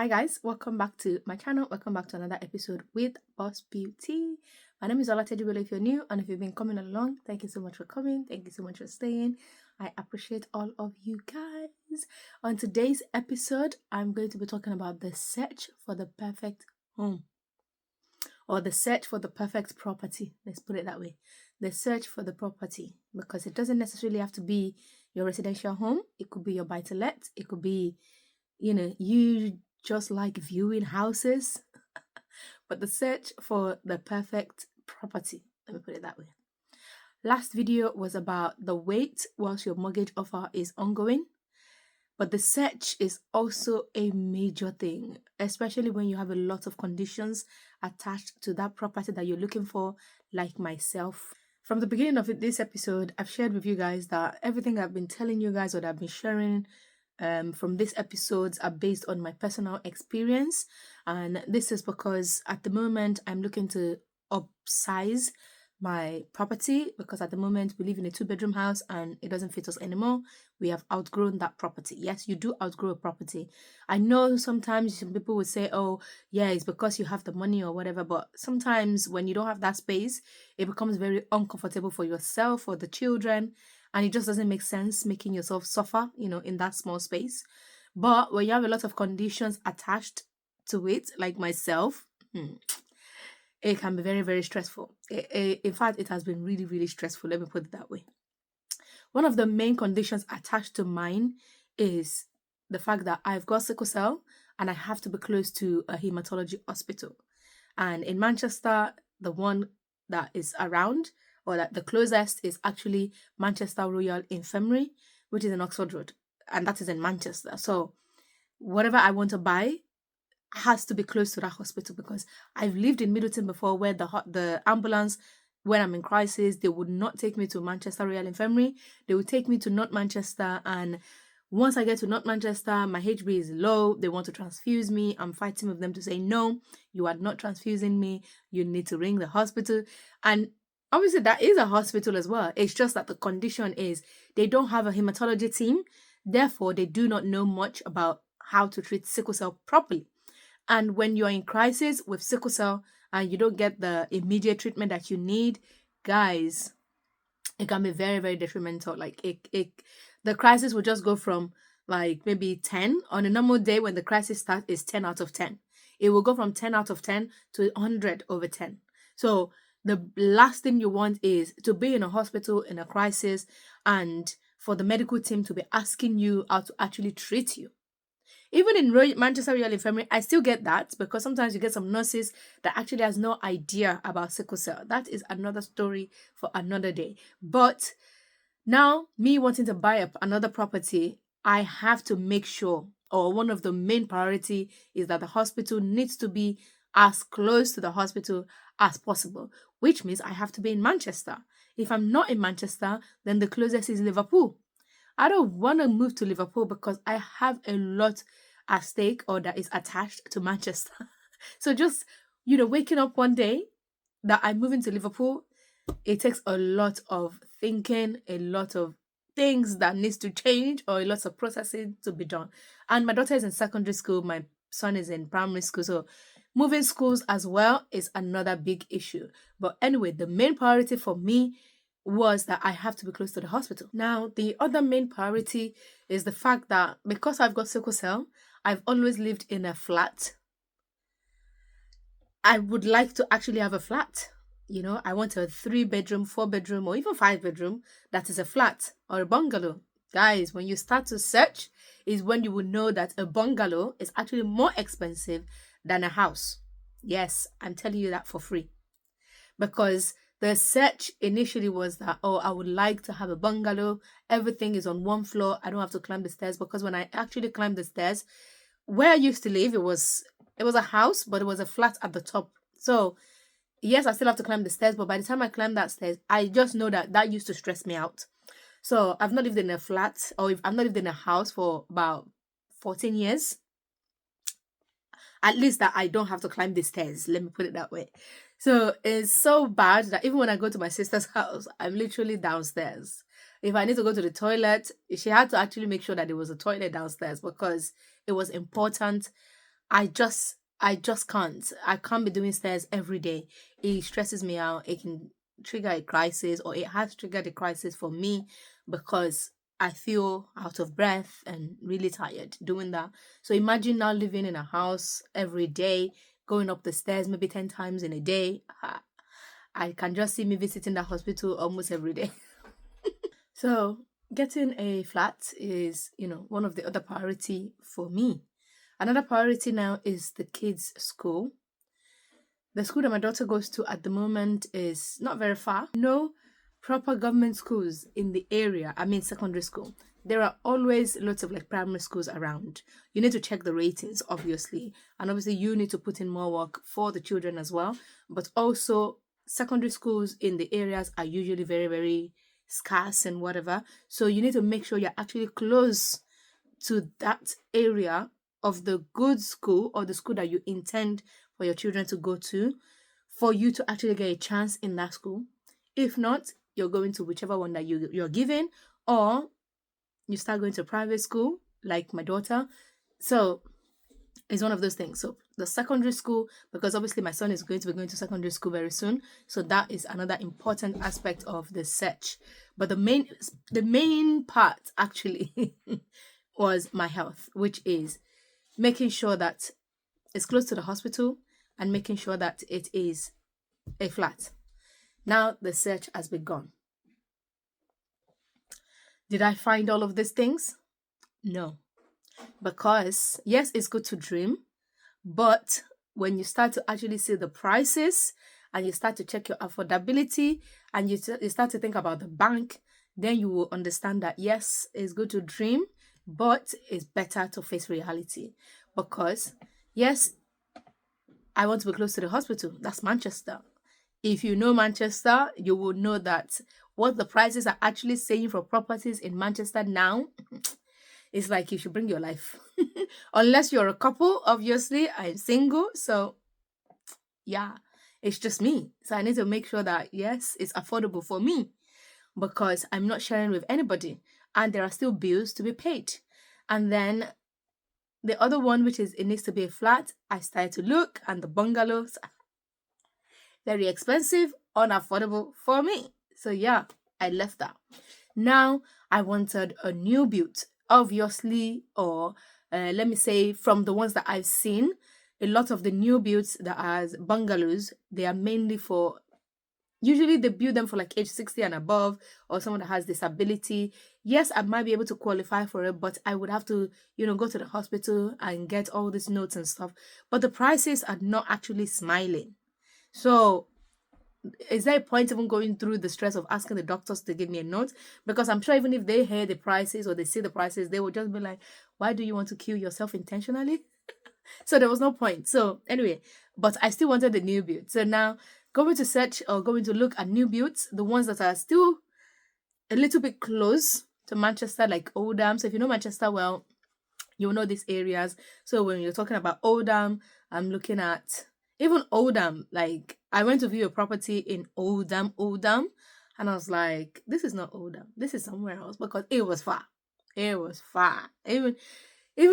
Hi guys, welcome back to my channel. Welcome back to another episode with Boss Beauty. My name is Olatejuwele if you're new, and if you've been coming along, thank you so much for coming. Thank you so much for staying. I appreciate all of you guys. On today's episode, I'm going to be talking about the search for the perfect home, or the search for the perfect property. Let's put it that way. The search for the property, because it doesn't necessarily have to be your residential home. It could be your buy-to-let. It could be, you just like viewing houses, but the search for the perfect property. Let me put it that way. Last video was about the wait whilst your mortgage offer is ongoing, but the search is also a major thing, especially when you have a lot of conditions attached to that property that you're looking for, like myself. From the beginning of this episode, I've shared with you guys that everything I've been telling you guys, or that I've been sharing from these episodes, are based on my personal experience. And this is because at the moment I'm looking to upsize my property, because at the moment we live in a 2-bedroom house and it doesn't fit us anymore. We have outgrown that property. Yes, you do outgrow a property. I know sometimes some people would say, oh yeah, it's because you have the money or whatever, but sometimes when you don't have that space, it becomes very uncomfortable for yourself or the children, and it just doesn't make sense making yourself suffer, in that small space. But when you have a lot of conditions attached to it, like myself, it can be very, very stressful. In fact, it has been really, really stressful. Let me put it that way. One of the main conditions attached to mine is the fact that I've got sickle cell and I have to be close to a hematology hospital. And in Manchester, the one that is around, or that the closest, is actually Manchester Royal Infirmary, which is in Oxford Road, and that is in Manchester. So whatever I want to buy has to be close to that hospital, because I've lived in Middleton before, where the ambulance, when I'm in crisis, they would not take me to Manchester Royal Infirmary. They would take me to North Manchester, and once I get to North Manchester, my HB is low. They want to transfuse me. I'm fighting with them to say, no, you are not transfusing me. You need to ring the hospital. And obviously that is a hospital as well. It's just that the condition is they don't have a hematology team. Therefore, they do not know much about how to treat sickle cell properly. And when you're in crisis with sickle cell and you don't get the immediate treatment that you need, guys, it can be very, very detrimental. Like the crisis will just go from like maybe 10 on a normal day. When the crisis starts, is 10 out of 10. It will go from 10 out of 10 to 100 over 10. So the last thing you want is to be in a hospital in a crisis and for the medical team to be asking you how to actually treat you. Even in Manchester Royal Infirmary, I still get that, because sometimes you get some nurses that actually has no idea about sickle cell. That is another story for another day. But now, me wanting to buy another property, I have to make sure, or one of the main priority is that the hospital needs to be as close to the hospital as possible, which means I have to be in Manchester. If I'm not in Manchester, then the closest is Liverpool. I don't want to move to Liverpool because I have a lot at stake, or that is attached to Manchester. So just, waking up one day that I'm moving to Liverpool, it takes a lot of thinking, a lot of things that needs to change, or a lot of processing to be done. And my daughter is in secondary school, my son is in primary school, so moving schools as well is another big issue. But anyway, the main priority for me was that I have to be close to the hospital. Now, the other main priority is the fact that because I've got sickle cell, I've always lived in a flat. I would like to actually have a flat. I want a 3-bedroom, 4-bedroom, or even 5-bedroom that is a flat or a bungalow. Guys, when you start to search is when you will know that a bungalow is actually more expensive than a house. Yes, I'm telling you that for free. Because the search initially was that, I would like to have a bungalow. Everything is on one floor. I don't have to climb the stairs, because when I actually climbed the stairs, where I used to live, it was a house, but it was a flat at the top. So yes, I still have to climb the stairs, but by the time I climb that stairs, I just know that used to stress me out. So I've not lived in a flat, or I've not lived in a house for about 14 years. At least that I don't have to climb the stairs. Let me put it that way. So it's so bad that even when I go to my sister's house, I'm literally downstairs. If I need to go to the toilet, she had to actually make sure that there was a toilet downstairs, because it was important I just can't. I can't be doing stairs every day. It stresses me out. It can trigger a crisis, or it has triggered a crisis for me because I feel out of breath and really tired doing that. So imagine now living in a house every day, going up the stairs maybe 10 times in a day. I can just see me visiting the hospital almost every day. So getting a flat is, one of the other priority for me. Another priority now is the kids' school. The school that my daughter goes to at the moment is not very far. No proper government schools in the area. I mean, secondary school. There are always lots of like primary schools around. You need to check the ratings, obviously. And obviously, you need to put in more work for the children as well. But also, secondary schools in the areas are usually very, very scarce and whatever. So you need to make sure you're actually close to that area of the good school or the school that you intend for your children to go to for you to actually get a chance in that school. If not, you're going to whichever one that you're given, or you start going to private school like my daughter. So it's one of those things. So the secondary school, because obviously my son is going to be going to secondary school very soon, so that is another important aspect of the search. But the main part actually was my health, which is making sure that it's close to the hospital and making sure that it is a flat. Now the search has begun. Did I find all of these things? No. Because, yes, it's good to dream, but when you start to actually see the prices and you start to check your affordability and you start to think about the bank, then you will understand that, yes, it's good to dream, but it's better to face reality. Because, yes, I want to be close to the hospital. That's Manchester. If you know Manchester, you will know that what the prices are actually saying for properties in Manchester now is like you should bring your life. Unless you're a couple, obviously, I'm single. So, yeah, it's just me. So I need to make sure that, yes, it's affordable for me because I'm not sharing with anybody and there are still bills to be paid. And then the other one, which is it needs to be a flat, I started to look and the bungalows, very expensive, unaffordable for me. So yeah, I left that. Now I wanted a new build, obviously, or let me say from the ones that I've seen, a lot of the new builds that are bungalows, they are mainly for, usually they build them for like age 60 and above, or someone that has disability. Yes, I might be able to qualify for it, but I would have to, go to the hospital and get all these notes and stuff. But the prices are not actually smiling. So is there a point even going through the stress of asking the doctors to give me a note? Because I'm sure even if they hear the prices or they see the prices, they will just be like, why do you want to kill yourself intentionally? So there was no point. So anyway, but I still wanted the new build. So now going to search or going to look at new builds, the ones that are still a little bit close to Manchester, like Oldham. So if you know Manchester well, you'll know these areas. So when you're talking about Oldham, I'm looking at even Oldham. Like I went to view a property in Oldham, and I was like, this is not Oldham. This is somewhere else because it was far. It was far. Even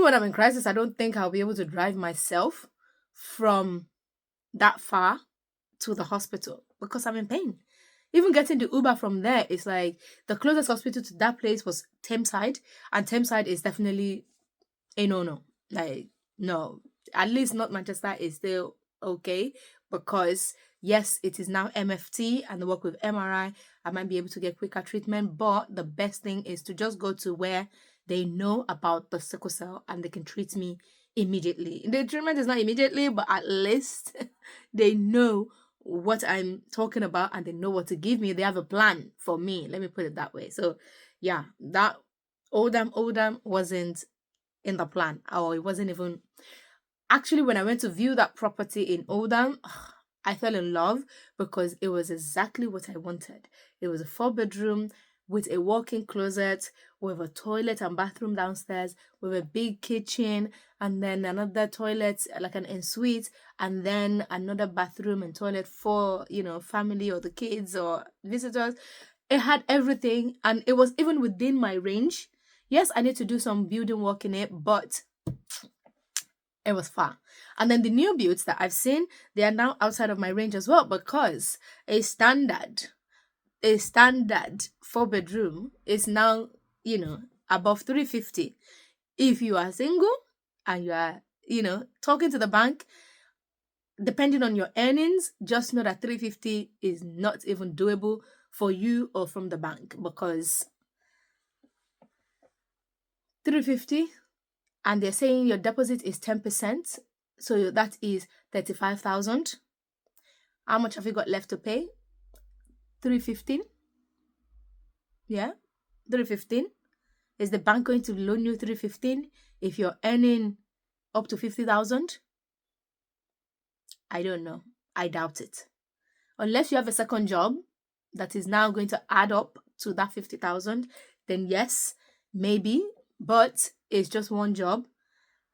when I'm in crisis, I don't think I'll be able to drive myself from that far to the hospital because I'm in pain. Even getting the Uber from there is like the closest hospital to that place was Thameside, and Thameside is definitely a no. Like, no, at least not Manchester is still okay because yes, it is now MFT and the work with MRI. I might be able to get quicker treatment, but the best thing is to just go to where they know about the sickle cell and they can treat me immediately. The treatment is not immediately, but at least they know what I'm talking about and they know what to give me. They have a plan for me. Let me put it that way. So, yeah, that Oldham wasn't in the plan, or it wasn't even. Actually, when I went to view that property in Oldham, I fell in love because it was exactly what I wanted. It was a 4-bedroom with a walk-in closet, with a toilet and bathroom downstairs, with a big kitchen, and then another toilet, like an ensuite, and then another bathroom and toilet for, family or the kids or visitors. It had everything, and it was even within my range. Yes, I need to do some building work in it, but It was far. And then the new builds that I've seen, they are now outside of my range as well, because a standard a standard 4 bedroom is now, above 350. If you are single and you are, talking to the bank, depending on your earnings, just know that 350 is not even doable for you or from the bank, because 350, and they're saying your deposit is 10%, so that is 35,000. How much have you got left to pay? 315. Yeah, 315. Is the bank going to loan you 315 if you're earning up to 50,000? I don't know. I doubt it. Unless you have a second job that is now going to add up to that 50,000, then yes, maybe. But it's just one job,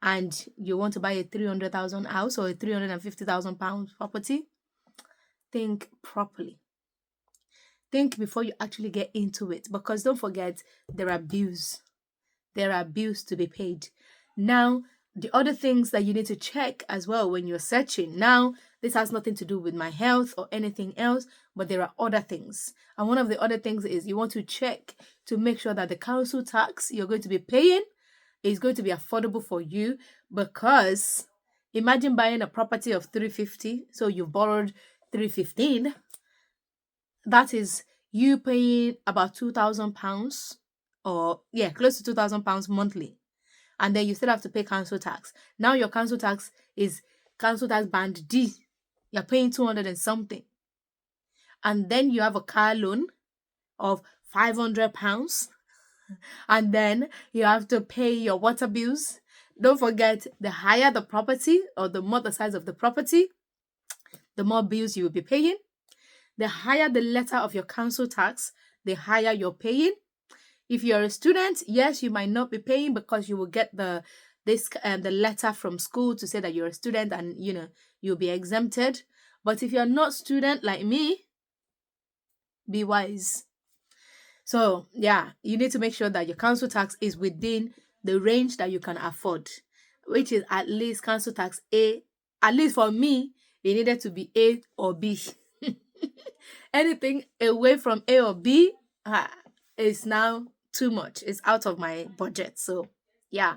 and you want to buy a 300,000 house or a 350,000 pound property. Think properly. Think before you actually get into it, because don't forget, there are bills. There are bills to be paid. Now, the other things that you need to check as well when you're searching. Now, this has nothing to do with my health or anything else, but there are other things. And one of the other things is you want to check to make sure that the council tax you're going to be paying is going to be affordable for you, because imagine buying a property of 350, so you've borrowed 315. That is you paying about £2,000, or yeah, close to £2,000 monthly. And then you still have to pay council tax. Now your council tax is council tax band D. You're paying 200 and something. And then you have a car loan of £500. And then you have to pay your water bills. Don't forget, the higher the property or the more the size of the property, the more bills you will be paying. The higher the letter of your council tax, the higher you're paying. If you're a student, yes, you might not be paying, because you will get the letter from school to say that you're a student, and you'll be exempted. But if you're not student like me, be wise. So yeah, you need to make sure that your council tax is within the range that you can afford, which is at least council tax A. At least for me, it needed to be A or B. Anything away from A or B is now too much. It's out of my budget. So yeah.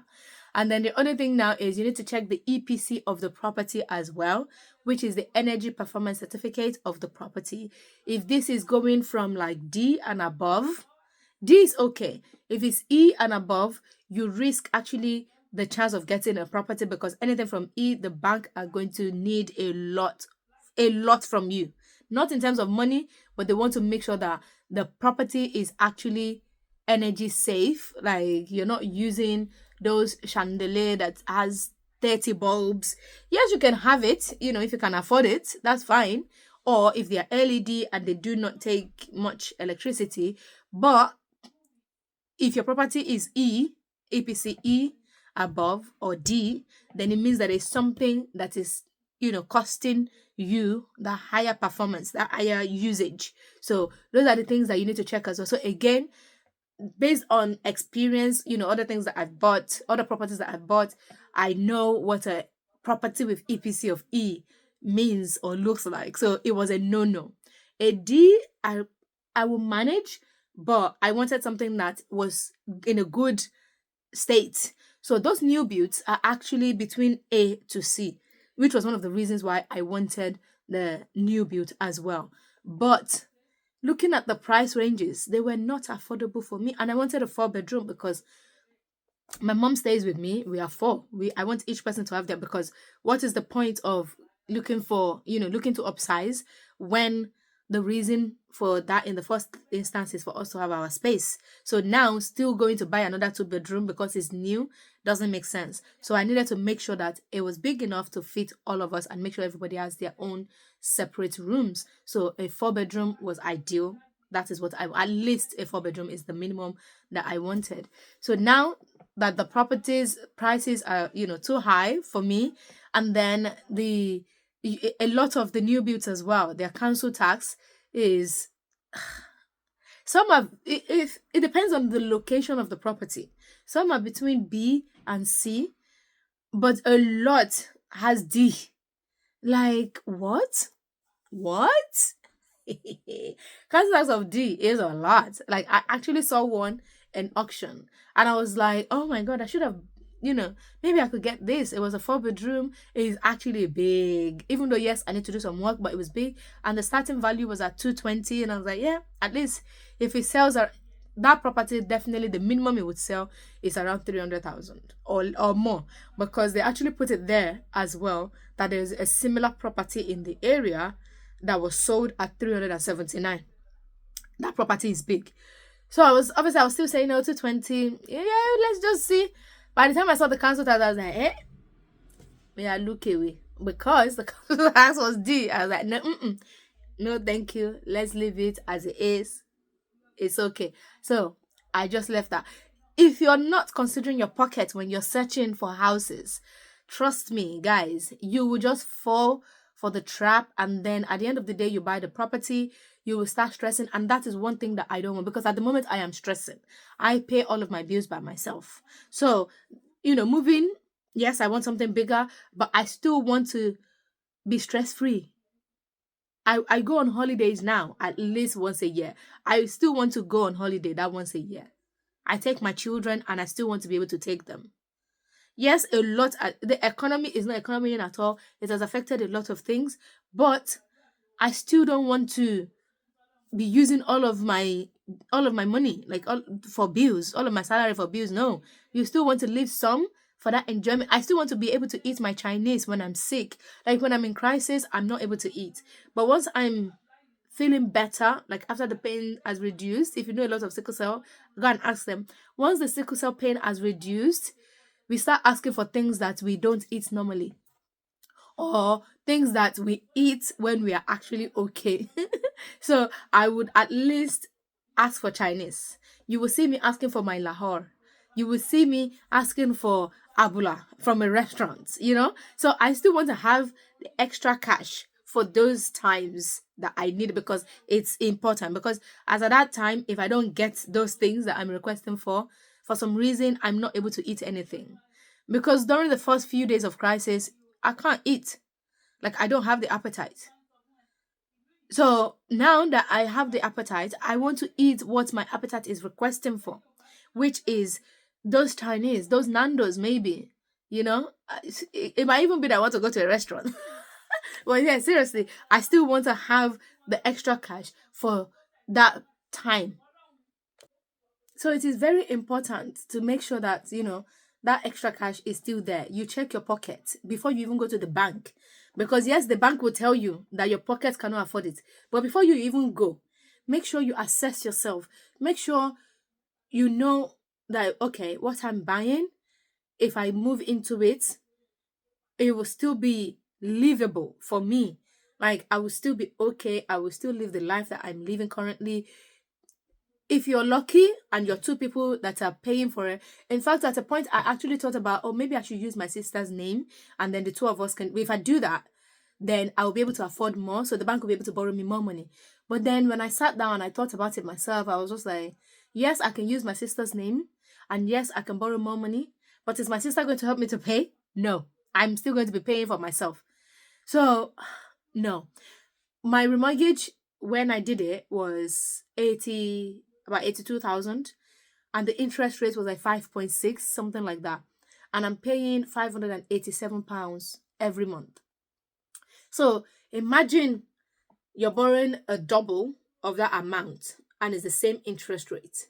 And then the other thing now is you need to check the EPC of the property as well, which is the energy performance certificate of the property. If this is going from like D and above, D is okay. If it's E and above, you risk actually the chance of getting a property, because anything from E, the bank are going to need a lot from you. Not in terms of money, but they want to make sure that the property is actually energy safe. Like, you're not using those chandelier that has 30 bulbs. Yes, you can have it, if you can afford it, that's fine. Or if they are LED and they do not take much electricity. But if your property is EPC E above, or D, then it means that it's something that is, costing you the higher performance, the higher usage. So those are the things that you need to check as well. So again, based on experience, other things that I've bought, other properties that I've bought, I know what a property with EPC of E means or looks like. So it was a no. A D, I will manage, but I wanted something that was in a good state. So those new builds are actually between A to C, which was one of the reasons why I wanted the new build as well. But looking at the price ranges, they were not affordable for me. And I wanted a 4 bedroom because my mom stays with me. We are four. I want each person to have that, because what is the point of looking to upsize when the reason for that in the first instance is for us to have our space? So now still going to buy another 2 bedroom because it's new doesn't make sense. So I needed to make sure that it was big enough to fit all of us and make sure everybody has their own separate rooms. So a 4 bedroom was ideal. That is what at least a 4 bedroom is the minimum that I wanted. So now that the properties prices are too high for me, and then a lot of the new builds as well, their council tax is some are it depends on the location of the property. Some are between B and C, but a lot has D. Like, what? What? Council tax of D is a lot. Like, I actually saw one in auction and I was like, oh my God, I should have, maybe I could get this. It was a 4 bedroom. It is actually big. Even though, yes, I need to do some work, but it was big. And the starting value was at 220. And I was like, yeah, at least if it sells, that property, definitely the minimum it would sell is around 300,000 or more, because they actually put it there as well that there's a similar property in the area that was sold at 379. That property is big. So I was still saying no to 20. Yeah, let's just see. By the time I saw the council tax, I was like, yeah, look away. Because the council tax was D. I was like, no, no, thank you. Let's leave it as it is. It's okay. So I just left that. If you're not considering your pocket when you're searching for houses, trust me, guys, you will just fall for the trap. And then at the end of the day, you buy the property, you will start stressing. And that is one thing that I don't want, because at the moment I am stressing. I pay all of my bills by myself. So, moving, yes, I want something bigger, but I still want to be stress free. I go on holidays now at least once a year. I still want to go on holiday that once a year. I take my children and I still want to be able to take them. Yes, the economy is not economy at all. It has affected a lot of things, but I still don't want to be using all of my money, like all for bills, all of my salary for bills. No, you still want to leave some for that enjoyment. I still want to be able to eat my Chinese when I'm sick. Like when I'm in crisis, I'm not able to eat. But once I'm feeling better, like after the pain has reduced, if you know a lot of sickle cell, go and ask them. Once the sickle cell pain has reduced, we start asking for things that we don't eat normally, or things that we eat when we are actually okay. So I would at least ask for Chinese. You will see me asking for my Lahore. You will see me asking for abula from a restaurant. So I still want to have the extra cash for those times that I need, because it's important. Because as at that time, if I don't get those things that I'm requesting for some reason, I'm not able to eat anything. Because during the first few days of crisis, I can't eat. Like, I don't have the appetite. So now that I have the appetite, I want to eat what my appetite is requesting for, which is those Chinese, those Nando's, maybe. It might even be that I want to go to a restaurant. But yeah, seriously, I still want to have the extra cash for that time. So it is very important to make sure that, that extra cash is still there. You check your pocket before you even go to the bank. Because yes, the bank will tell you that your pocket cannot afford it. But before you even go, make sure you assess yourself. Make sure you know that, okay, what I'm buying, if I move into it, it will still be livable for me. Like, I will still be okay. I will still live the life that I'm living currently. If you're lucky and you're two people that are paying for it. In fact, at a point, I actually thought about, oh, maybe I should use my sister's name, and then the two of us can, if I do that, then I'll be able to afford more. So the bank will be able to borrow me more money. But then when I sat down and I thought about it myself, I was just like, yes, I can use my sister's name, and yes, I can borrow more money. But is my sister going to help me to pay? No, I'm still going to be paying for myself. So, no. My remortgage when I did it was about 82,000, and the interest rate was like 5.6, something like that. And I'm paying £587 every month. So imagine you're borrowing a double of that amount and it's the same interest rate.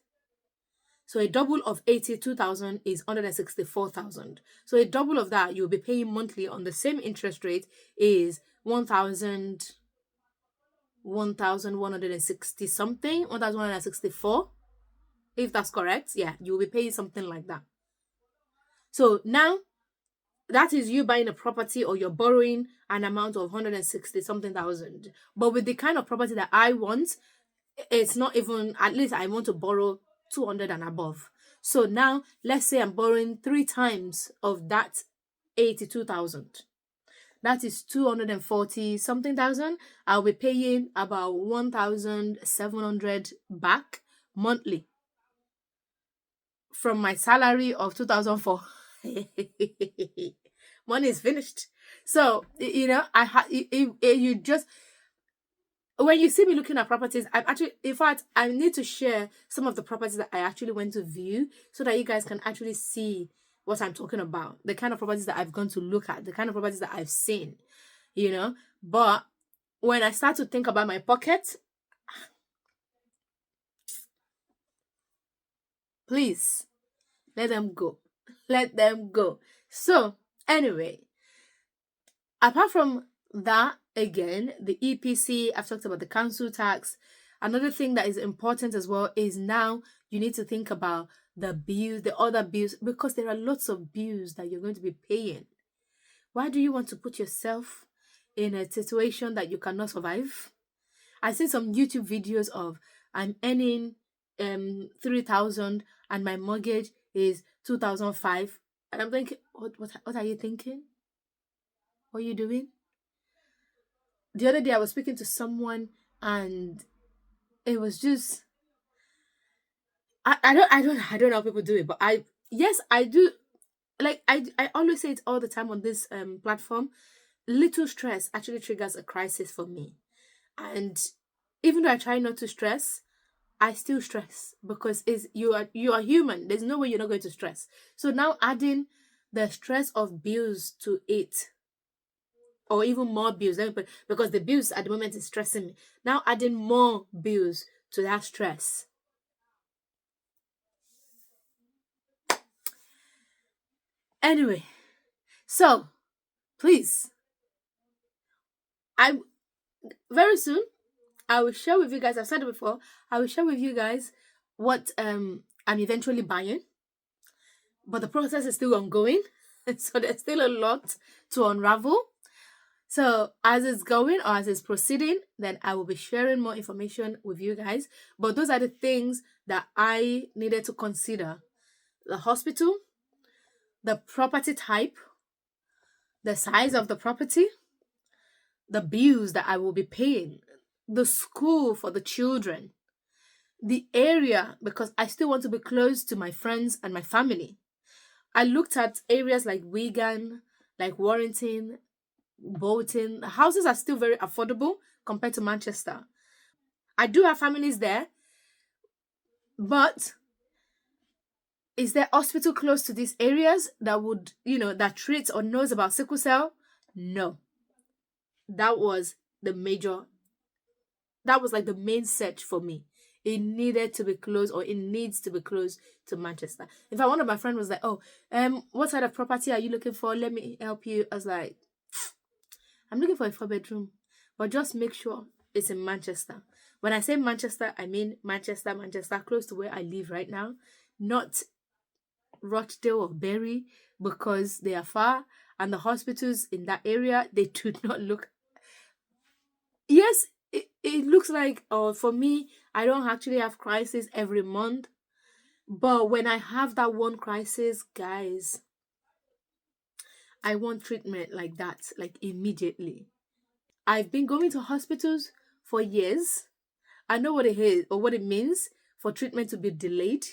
So a double of 82,000 is 164,000. So a double of that you'll be paying monthly on the same interest rate is 1,160 something, 1,164. If that's correct, yeah, you'll be paying something like that. So now that is you buying a property, or you're borrowing an amount of 160 something thousand. But with the kind of property that I want, it's not even, at least I want to borrow 200 and above. So now let's say I'm borrowing 3 times of that 82,000. That is 240 something thousand. I'll be paying about 1,700 back monthly from my salary of 2004. money is finished. So you just, when you see me looking at properties, I'm actually, in fact, I need to share some of the properties that I actually went to view so that you guys can actually see what I'm talking about, the kind of properties that I've gone to look at, the kind of properties that I've seen, you know. But when I start to think about my pocket, please let them go. Let them go. So, anyway, apart from that, again, the EPC, I've talked about the council tax. Another thing that is important as well is now you need to think about the bills, the other bills, because there are lots of bills that you're going to be paying. Why do you want to put yourself in a situation that you cannot survive? I see some YouTube videos of, I'm earning 3,000 and my mortgage is 2,005, and I'm thinking, what are you thinking? What are you doing? The other day I was speaking to someone and it was just, I don't know how people do it, but I do. Like I always say it all the time on this platform. Little stress actually triggers a crisis for me, and even though I try not to stress, I still stress because you are human. There's no way you're not going to stress. So now adding the stress of bills to it, or even more bills, because the bills at the moment is stressing me. Now adding more bills to that stress. Anyway, so please, I very soon I will share with you guys. I've said it before. I will share with you guys what I'm eventually buying, but the process is still ongoing, so there's still a lot to unravel. So as it's going or as it's proceeding, then I will be sharing more information with you guys. But those are the things that I needed to consider: the hospital, the property type, the size of the property, the bills that I will be paying, the school for the children, the area, because I still want to be close to my friends and my family. I looked at areas like Wigan, like Warrington, Bolton. The houses are still very affordable compared to Manchester. I do have families there, but is there hospital close to these areas that would, that treats or knows about sickle cell? No. That was the major, that was like the main search for me. It needed to be close, or it needs to be close to Manchester. In fact, one of my friends was like, "Oh, what sort of property are you looking for? Let me help you." I was like, "I'm looking for a 4 bedroom, but just make sure it's in Manchester." When I say Manchester, I mean Manchester, close to where I live right now, not Rochdale or Bury, because they are far, and the hospitals in that area, they do not look. Yes, it looks like, for me, I don't actually have crisis every month, but when I have that one crisis, guys, I want treatment like that, like immediately. I've been going to hospitals for years. I know what it is or what it means for treatment to be delayed.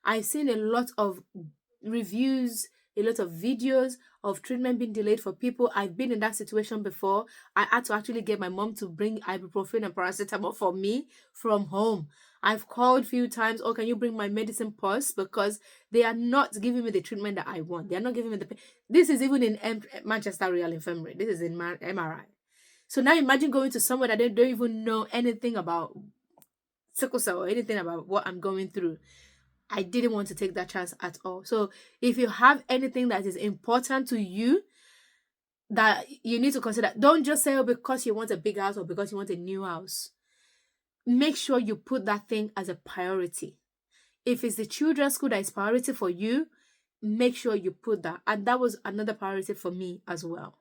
I've seen a lot of reviews, a lot of videos of treatment being delayed for people. I've been in that situation before. I had to actually get my mom to bring ibuprofen and paracetamol for me from home. I've called a few times, "Oh, can you bring my medicine purse?" Because they are not giving me the treatment that I want. They are not giving me the. This is even in Manchester Royal Infirmary. This is in MRI. So now imagine going to somewhere that they don't even know anything about sickle cell or anything about what I'm going through. I didn't want to take that chance at all. So if you have anything that is important to you that you need to consider, don't just say, "Oh, because you want a big house or because you want a new house." Make sure you put that thing as a priority. If it's the children's school that is priority for you, make sure you put that. And that was another priority for me as well.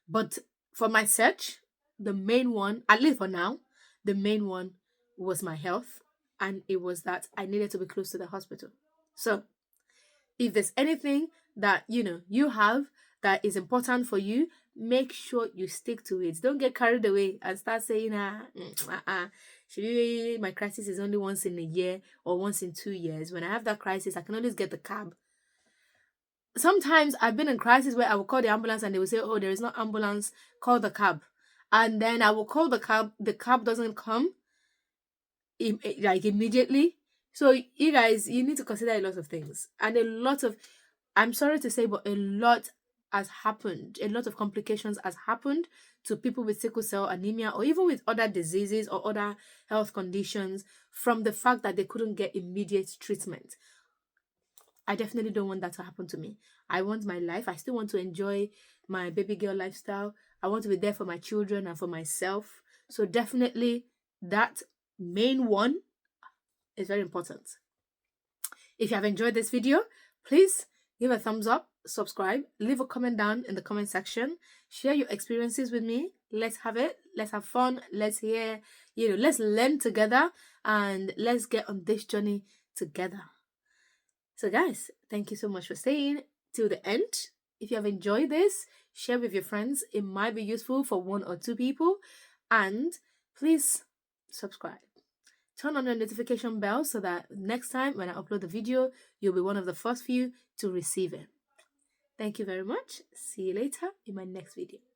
But for my search, the main one, at least for now, the main one was my health. And it was that I needed to be close to the hospital. So if there's anything that you have that is important for you, make sure you stick to it. Don't get carried away and start saying, my crisis is only once in a year or once in 2 years. When I have that crisis, I can always get the cab. sometimes I've been in crisis where I will call the ambulance and they will say, oh, there is no ambulance, call the cab. And then I will call the cab doesn't come like immediately. So you guys, you need to consider a lot of things. And a lot of, I'm sorry to say, but a lot has happened. A lot of complications has happened to people with sickle cell anemia or even with other diseases or other health conditions from the fact that they couldn't get immediate treatment. I definitely don't want that to happen to me. I want my life. I still want to enjoy my baby girl lifestyle. I want to be there for my children and for myself. So definitely that main one is very important. If you have enjoyed this video, please give a thumbs up, subscribe, leave a comment down in the comment section, share your experiences with me. Let's have it. Let's have fun. Let's hear, let's learn together and let's get on this journey together. So guys, thank you so much for staying till the end. If you have enjoyed this, share with your friends. It might be useful for 1 or 2 people. And please subscribe. Turn on the notification bell so that next time when I upload the video, you'll be one of the first few to receive it. Thank you very much. See you later in my next video.